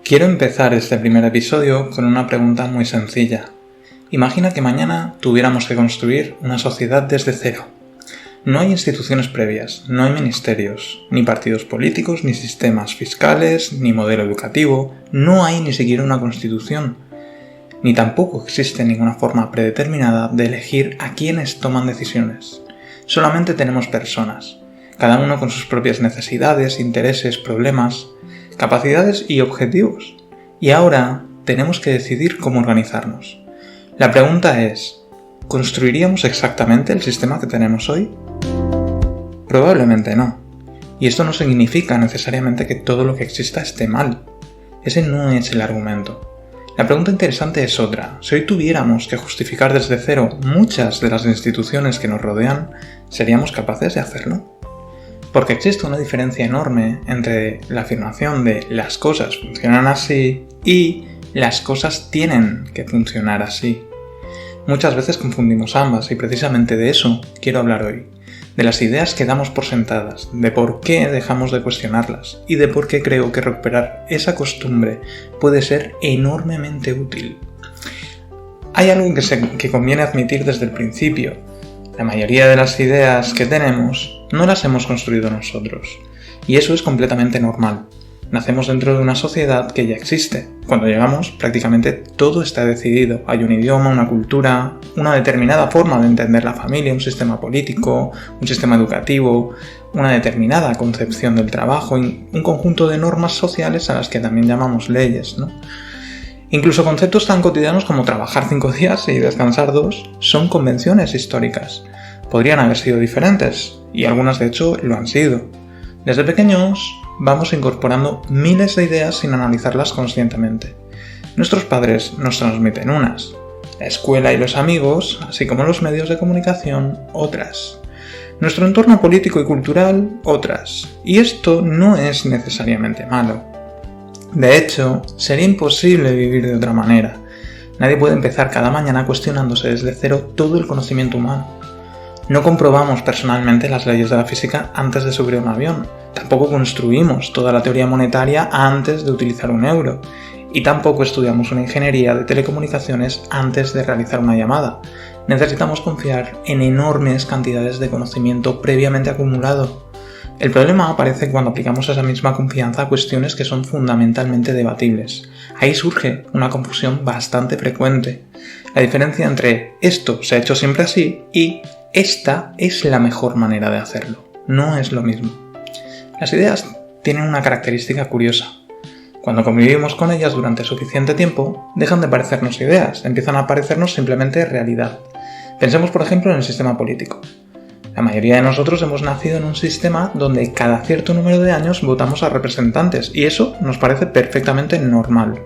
Quiero empezar este primer episodio con una pregunta muy sencilla. Imagina que mañana tuviéramos que construir una sociedad desde cero. No hay instituciones previas, no hay ministerios, ni partidos políticos, ni sistemas fiscales, ni modelo educativo, no hay ni siquiera una constitución. Ni tampoco existe ninguna forma predeterminada de elegir a quienes toman decisiones. Solamente tenemos personas, cada uno con sus propias necesidades, intereses, problemas, capacidades y objetivos. Y ahora tenemos que decidir cómo organizarnos. La pregunta es, ¿construiríamos exactamente el sistema que tenemos hoy? Probablemente no. Y esto no significa necesariamente que todo lo que exista esté mal. Ese no es el argumento. La pregunta interesante es otra. Si hoy tuviéramos que justificar desde cero muchas de las instituciones que nos rodean, ¿seríamos capaces de hacerlo? Porque existe una diferencia enorme entre la afirmación de las cosas funcionan así y las cosas tienen que funcionar así. Muchas veces confundimos ambas y precisamente de eso quiero hablar hoy. De las ideas que damos por sentadas, de por qué dejamos de cuestionarlas y de por qué creo que recuperar esa costumbre puede ser enormemente útil. Hay algo que conviene admitir desde el principio. La mayoría de las ideas que tenemos no las hemos construido nosotros. Y eso es completamente normal. Nacemos dentro de una sociedad que ya existe. Cuando llegamos, prácticamente todo está decidido. Hay un idioma, una cultura, una determinada forma de entender la familia, un sistema político, un sistema educativo, una determinada concepción del trabajo, un conjunto de normas sociales a las que también llamamos leyes, ¿no? Incluso conceptos tan cotidianos como trabajar 5 días y descansar 2 son convenciones históricas. Podrían haber sido diferentes, y algunas de hecho lo han sido. Desde pequeños vamos incorporando miles de ideas sin analizarlas conscientemente. Nuestros padres nos transmiten unas, la escuela y los amigos, así como los medios de comunicación, otras. Nuestro entorno político y cultural, otras. Y esto no es necesariamente malo. De hecho, sería imposible vivir de otra manera. Nadie puede empezar cada mañana cuestionándose desde cero todo el conocimiento humano. No comprobamos personalmente las leyes de la física antes de subir a un avión. Tampoco construimos toda la teoría monetaria antes de utilizar un euro. Y tampoco estudiamos una ingeniería de telecomunicaciones antes de realizar una llamada. Necesitamos confiar en enormes cantidades de conocimiento previamente acumulado. El problema aparece cuando aplicamos esa misma confianza a cuestiones que son fundamentalmente debatibles. Ahí surge una confusión bastante frecuente. La diferencia entre esto se ha hecho siempre así y esta es la mejor manera de hacerlo. No es lo mismo. Las ideas tienen una característica curiosa. Cuando convivimos con ellas durante suficiente tiempo, dejan de parecernos ideas, empiezan a parecernos simplemente realidad. Pensemos por ejemplo en el sistema político. La mayoría de nosotros hemos nacido en un sistema donde cada cierto número de años votamos a representantes y eso nos parece perfectamente normal.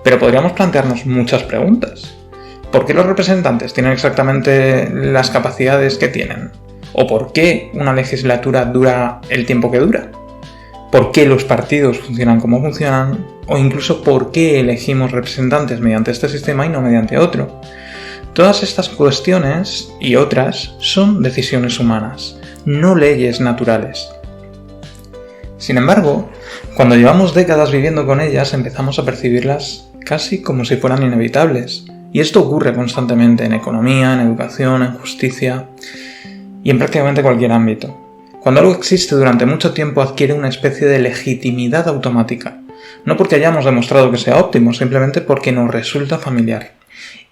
Pero podríamos plantearnos muchas preguntas. ¿Por qué los representantes tienen exactamente las capacidades que tienen? ¿O por qué una legislatura dura el tiempo que dura? ¿Por qué los partidos funcionan como funcionan? O incluso ¿por qué elegimos representantes mediante este sistema y no mediante otro? Todas estas cuestiones y otras son decisiones humanas, no leyes naturales. Sin embargo, cuando llevamos décadas viviendo con ellas, empezamos a percibirlas casi como si fueran inevitables. Y esto ocurre constantemente en economía, en educación, en justicia y en prácticamente cualquier ámbito. Cuando algo existe durante mucho tiempo adquiere una especie de legitimidad automática, no porque hayamos demostrado que sea óptimo, simplemente porque nos resulta familiar.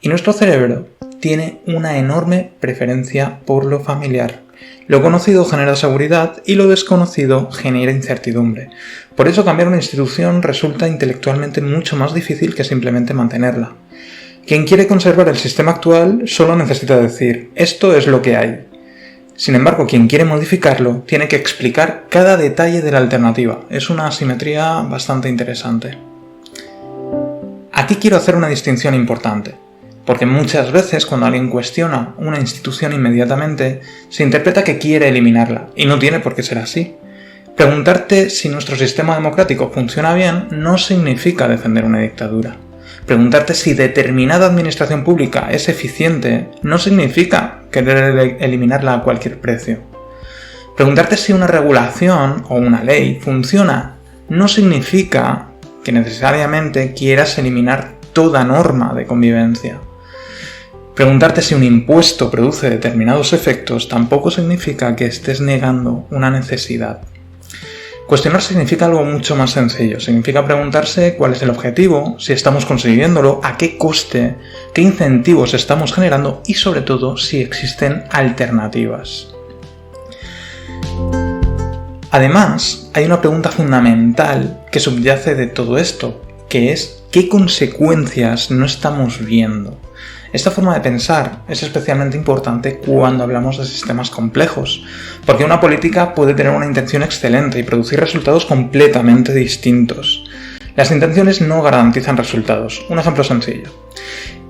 Y nuestro cerebro tiene una enorme preferencia por lo familiar. Lo conocido genera seguridad y lo desconocido genera incertidumbre. Por eso cambiar una institución resulta intelectualmente mucho más difícil que simplemente mantenerla. Quien quiere conservar el sistema actual solo necesita decir, esto es lo que hay. Sin embargo, quien quiere modificarlo tiene que explicar cada detalle de la alternativa. Es una asimetría bastante interesante. Aquí quiero hacer una distinción importante, porque muchas veces cuando alguien cuestiona una institución inmediatamente, se interpreta que quiere eliminarla, y no tiene por qué ser así. Preguntarte si nuestro sistema democrático funciona bien no significa defender una dictadura. Preguntarte si determinada administración pública es eficiente no significa querer eliminarla a cualquier precio. Preguntarte si una regulación o una ley funciona no significa que necesariamente quieras eliminar toda norma de convivencia. Preguntarte si un impuesto produce determinados efectos tampoco significa que estés negando una necesidad. Cuestionar significa algo mucho más sencillo, significa preguntarse cuál es el objetivo, si estamos consiguiéndolo, a qué coste, qué incentivos estamos generando y sobre todo si existen alternativas. Además, hay una pregunta fundamental que subyace de todo esto, que es ¿qué consecuencias no estamos viendo? Esta forma de pensar es especialmente importante cuando hablamos de sistemas complejos, porque una política puede tener una intención excelente y producir resultados completamente distintos. Las intenciones no garantizan resultados. Un ejemplo sencillo.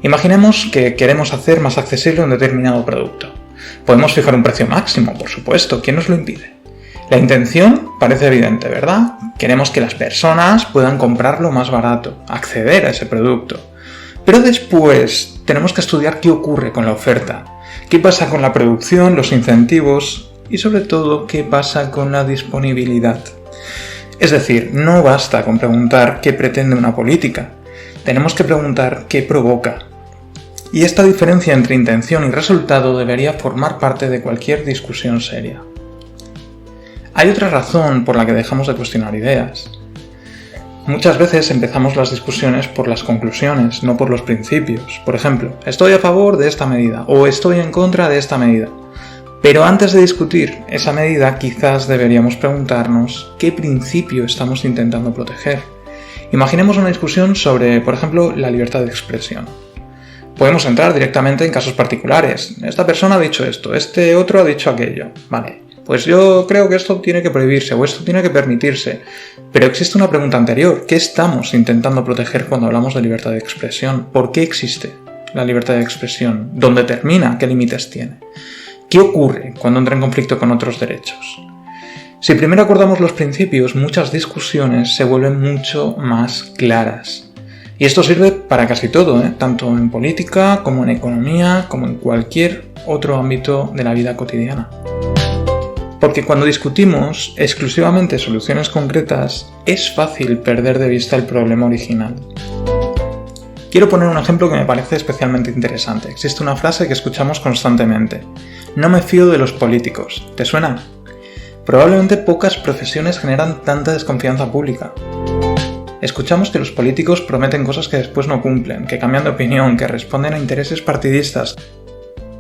Imaginemos que queremos hacer más accesible un determinado producto. Podemos fijar un precio máximo, por supuesto, ¿quién nos lo impide? La intención parece evidente, ¿verdad? Queremos que las personas puedan comprarlo más barato, acceder a ese producto. Pero después tenemos que estudiar qué ocurre con la oferta, qué pasa con la producción, los incentivos y sobre todo qué pasa con la disponibilidad. Es decir, no basta con preguntar qué pretende una política, tenemos que preguntar qué provoca. Y esta diferencia entre intención y resultado debería formar parte de cualquier discusión seria. Hay otra razón por la que dejamos de cuestionar ideas. Muchas veces empezamos las discusiones por las conclusiones, no por los principios. Por ejemplo, estoy a favor de esta medida o estoy en contra de esta medida. Pero antes de discutir esa medida, quizás deberíamos preguntarnos qué principio estamos intentando proteger. Imaginemos una discusión sobre, por ejemplo, la libertad de expresión. Podemos entrar directamente en casos particulares. Esta persona ha dicho esto, este otro ha dicho aquello. Vale. Pues yo creo que esto tiene que prohibirse o esto tiene que permitirse. Pero existe una pregunta anterior. ¿Qué estamos intentando proteger cuando hablamos de libertad de expresión? ¿Por qué existe la libertad de expresión? ¿Dónde termina? ¿Qué límites tiene? ¿Qué ocurre cuando entra en conflicto con otros derechos? Si primero acordamos los principios, muchas discusiones se vuelven mucho más claras. Y esto sirve para casi todo, tanto en política como en economía, como en cualquier otro ámbito de la vida cotidiana. Porque cuando discutimos exclusivamente soluciones concretas, es fácil perder de vista el problema original. Quiero poner un ejemplo que me parece especialmente interesante. Existe una frase que escuchamos constantemente. No me fío de los políticos. ¿Te suena? Probablemente pocas profesiones generan tanta desconfianza pública. Escuchamos que los políticos prometen cosas que después no cumplen, que cambian de opinión, que responden a intereses partidistas,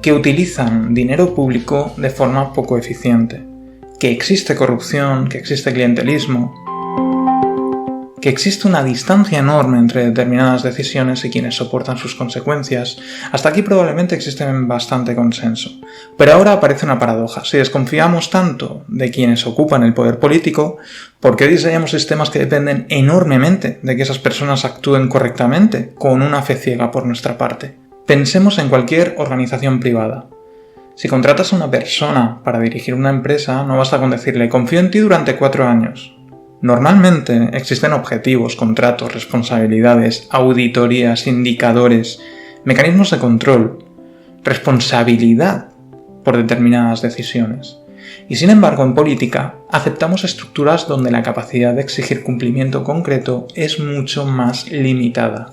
que utilizan dinero público de forma poco eficiente, que existe corrupción, que existe clientelismo, que existe una distancia enorme entre determinadas decisiones y quienes soportan sus consecuencias. Hasta aquí probablemente existe bastante consenso. Pero ahora aparece una paradoja. Si desconfiamos tanto de quienes ocupan el poder político, ¿por qué diseñamos sistemas que dependen enormemente de que esas personas actúen correctamente, con una fe ciega por nuestra parte? Pensemos en cualquier organización privada. Si contratas a una persona para dirigir una empresa, no basta con decirle confío en ti durante 4 años. Normalmente existen objetivos, contratos, responsabilidades, auditorías, indicadores, mecanismos de control, responsabilidad por determinadas decisiones. Y sin embargo, en política, aceptamos estructuras donde la capacidad de exigir cumplimiento concreto es mucho más limitada.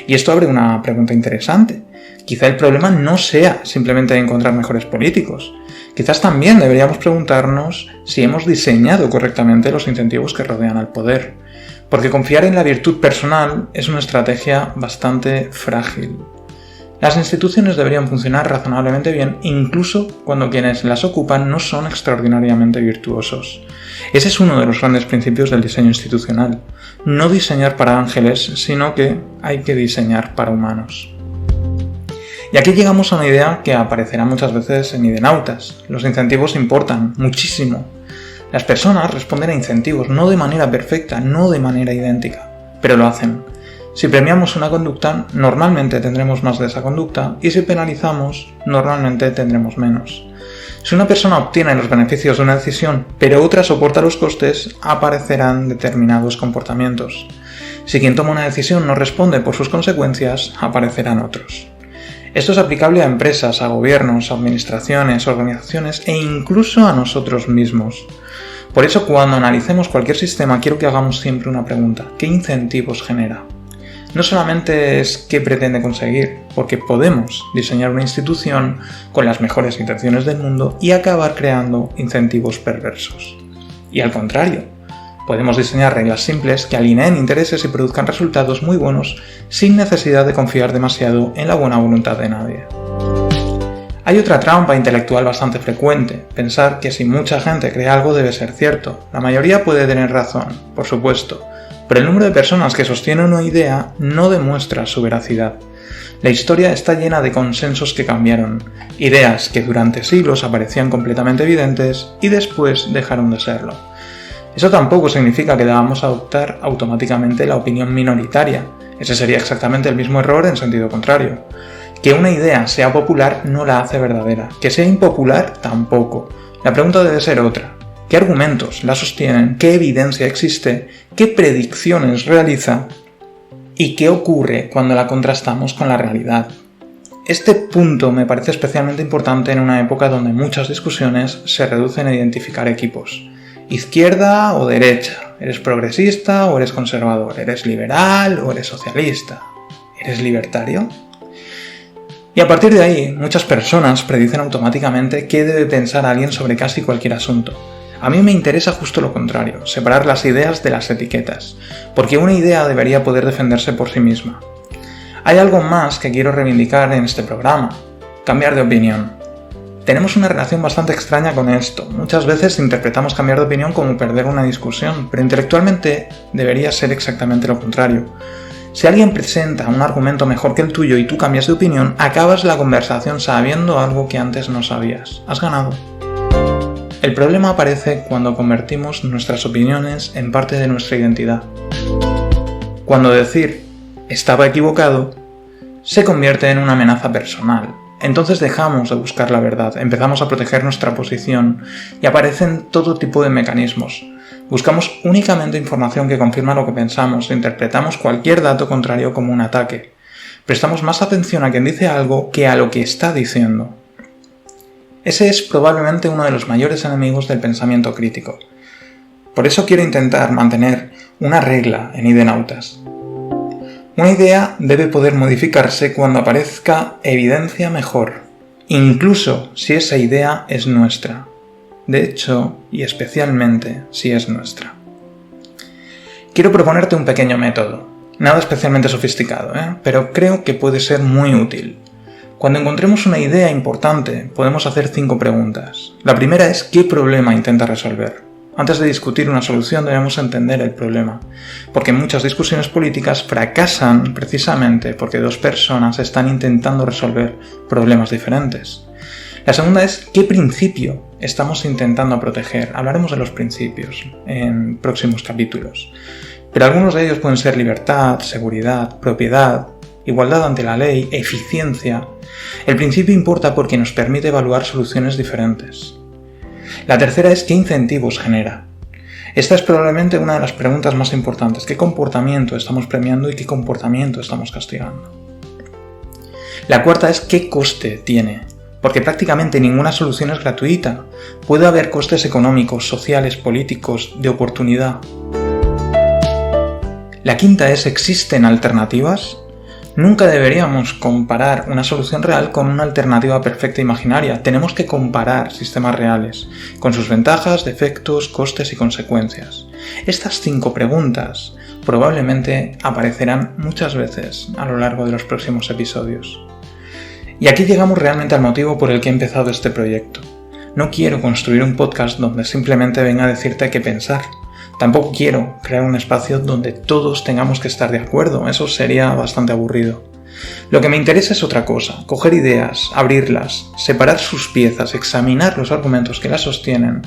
Y esto abre una pregunta interesante. Quizá el problema no sea simplemente encontrar mejores políticos. Quizás también deberíamos preguntarnos si hemos diseñado correctamente los incentivos que rodean al poder. Porque confiar en la virtud personal es una estrategia bastante frágil. Las instituciones deberían funcionar razonablemente bien, incluso cuando quienes las ocupan no son extraordinariamente virtuosos. Ese es uno de los grandes principios del diseño institucional. No diseñar para ángeles, sino que hay que diseñar para humanos. Y aquí llegamos a una idea que aparecerá muchas veces en Idenautas. Los incentivos importan muchísimo. Las personas responden a incentivos, no de manera perfecta, no de manera idéntica, pero lo hacen. Si premiamos una conducta, normalmente tendremos más de esa conducta, y si penalizamos, normalmente tendremos menos. Si una persona obtiene los beneficios de una decisión, pero otra soporta los costes, aparecerán determinados comportamientos. Si quien toma una decisión no responde por sus consecuencias, aparecerán otros. Esto es aplicable a empresas, a gobiernos, a administraciones, organizaciones e incluso a nosotros mismos. Por eso, cuando analicemos cualquier sistema, quiero que hagamos siempre una pregunta: ¿qué incentivos genera? No solamente es qué pretende conseguir, porque podemos diseñar una institución con las mejores intenciones del mundo y acabar creando incentivos perversos. Y al contrario, podemos diseñar reglas simples que alineen intereses y produzcan resultados muy buenos sin necesidad de confiar demasiado en la buena voluntad de nadie. Hay otra trampa intelectual bastante frecuente: pensar que si mucha gente cree algo debe ser cierto. La mayoría puede tener razón, por supuesto, pero el número de personas que sostienen una idea no demuestra su veracidad. La historia está llena de consensos que cambiaron, ideas que durante siglos aparecían completamente evidentes y después dejaron de serlo. Eso tampoco significa que debamos adoptar automáticamente la opinión minoritaria. Ese sería exactamente el mismo error en sentido contrario. Que una idea sea popular no la hace verdadera. Que sea impopular tampoco. La pregunta debe ser otra: ¿qué argumentos la sostienen? ¿Qué evidencia existe? ¿Qué predicciones realiza? ¿Y qué ocurre cuando la contrastamos con la realidad? Este punto me parece especialmente importante en una época donde muchas discusiones se reducen a identificar equipos. Izquierda o derecha, eres progresista o eres conservador, eres liberal o eres socialista, eres libertario. Y a partir de ahí, muchas personas predicen automáticamente qué debe pensar alguien sobre casi cualquier asunto. A mí me interesa justo lo contrario: separar las ideas de las etiquetas, porque una idea debería poder defenderse por sí misma. Hay algo más que quiero reivindicar en este programa: cambiar de opinión. Tenemos una relación bastante extraña con esto. Muchas veces interpretamos cambiar de opinión como perder una discusión, pero intelectualmente debería ser exactamente lo contrario. Si alguien presenta un argumento mejor que el tuyo y tú cambias de opinión, acabas la conversación sabiendo algo que antes no sabías. Has ganado. El problema aparece cuando convertimos nuestras opiniones en parte de nuestra identidad. Cuando decir "estaba equivocado" se convierte en una amenaza personal. Entonces dejamos de buscar la verdad, empezamos a proteger nuestra posición y aparecen todo tipo de mecanismos. Buscamos únicamente información que confirma lo que pensamos, interpretamos cualquier dato contrario como un ataque. Prestamos más atención a quien dice algo que a lo que está diciendo. Ese es probablemente uno de los mayores enemigos del pensamiento crítico. Por eso quiero intentar mantener una regla en Idenautas. Una idea debe poder modificarse cuando aparezca evidencia mejor, incluso si esa idea es nuestra. De hecho, y especialmente si es nuestra. Quiero proponerte un pequeño método, nada especialmente sofisticado, pero creo que puede ser muy útil. Cuando encontremos una idea importante, podemos hacer 5 preguntas. La primera es: ¿qué problema intenta resolver? Antes de discutir una solución debemos entender el problema, porque muchas discusiones políticas fracasan precisamente porque dos personas están intentando resolver problemas diferentes. La segunda es: ¿qué principio estamos intentando proteger? Hablaremos de los principios en próximos capítulos, pero algunos de ellos pueden ser libertad, seguridad, propiedad, igualdad ante la ley, eficiencia. El principio importa porque nos permite evaluar soluciones diferentes. La tercera es: ¿qué incentivos genera? Esta es probablemente una de las preguntas más importantes. ¿Qué comportamiento estamos premiando y qué comportamiento estamos castigando? La cuarta es: ¿qué coste tiene? Porque prácticamente ninguna solución es gratuita. Puede haber costes económicos, sociales, políticos, de oportunidad. La quinta es: ¿existen alternativas? Nunca deberíamos comparar una solución real con una alternativa perfecta imaginaria. Tenemos que comparar sistemas reales, con sus ventajas, defectos, costes y consecuencias. Estas 5 preguntas probablemente aparecerán muchas veces a lo largo de los próximos episodios. Y aquí llegamos realmente al motivo por el que he empezado este proyecto. No quiero construir un podcast donde simplemente venga a decirte qué pensar. Tampoco quiero crear un espacio donde todos tengamos que estar de acuerdo, eso sería bastante aburrido. Lo que me interesa es otra cosa: coger ideas, abrirlas, separar sus piezas, examinar los argumentos que las sostienen,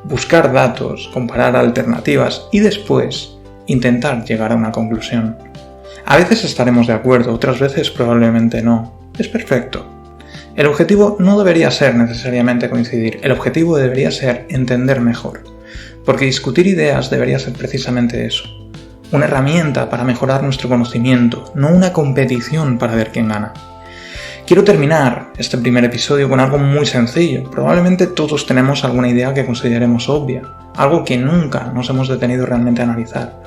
buscar datos, comparar alternativas y después intentar llegar a una conclusión. A veces estaremos de acuerdo, otras veces probablemente no. Es perfecto. El objetivo no debería ser necesariamente coincidir, el objetivo debería ser entender mejor. Porque discutir ideas debería ser precisamente eso, una herramienta para mejorar nuestro conocimiento, no una competición para ver quién gana. Quiero terminar este primer episodio con algo muy sencillo. Probablemente todos tenemos alguna idea que consideremos obvia, algo que nunca nos hemos detenido realmente a analizar.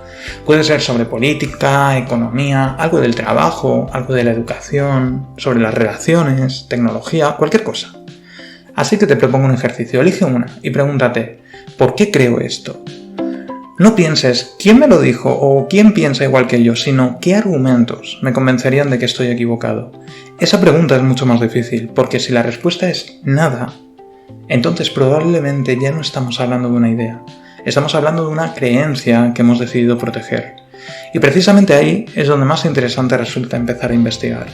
Puede ser sobre política, economía, algo del trabajo, algo de la educación, sobre las relaciones, tecnología, cualquier cosa. Así que te propongo un ejercicio, elige una y pregúntate, ¿por qué creo esto? No pienses, ¿quién me lo dijo o quién piensa igual que yo?, sino ¿qué argumentos me convencerían de que estoy equivocado? Esa pregunta es mucho más difícil, porque si la respuesta es nada, entonces probablemente ya no estamos hablando de una idea, estamos hablando de una creencia que hemos decidido proteger. Y precisamente ahí es donde más interesante resulta empezar a investigar.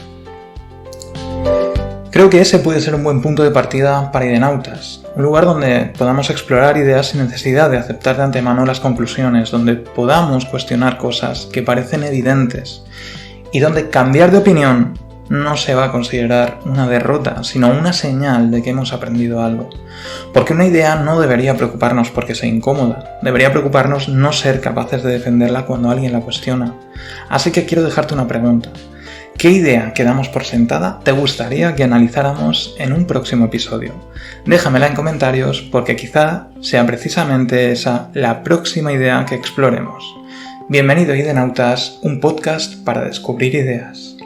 Creo que ese puede ser un buen punto de partida para Idenautas, un lugar donde podamos explorar ideas sin necesidad de aceptar de antemano las conclusiones, donde podamos cuestionar cosas que parecen evidentes y donde cambiar de opinión no se va a considerar una derrota, sino una señal de que hemos aprendido algo. Porque una idea no debería preocuparnos porque sea incómoda, debería preocuparnos no ser capaces de defenderla cuando alguien la cuestiona. Así que quiero dejarte una pregunta. ¿Qué idea que damos por sentada te gustaría que analizáramos en un próximo episodio? Déjamela en comentarios porque quizá sea precisamente esa la próxima idea que exploremos. Bienvenido a Idenautas, un podcast para descubrir ideas.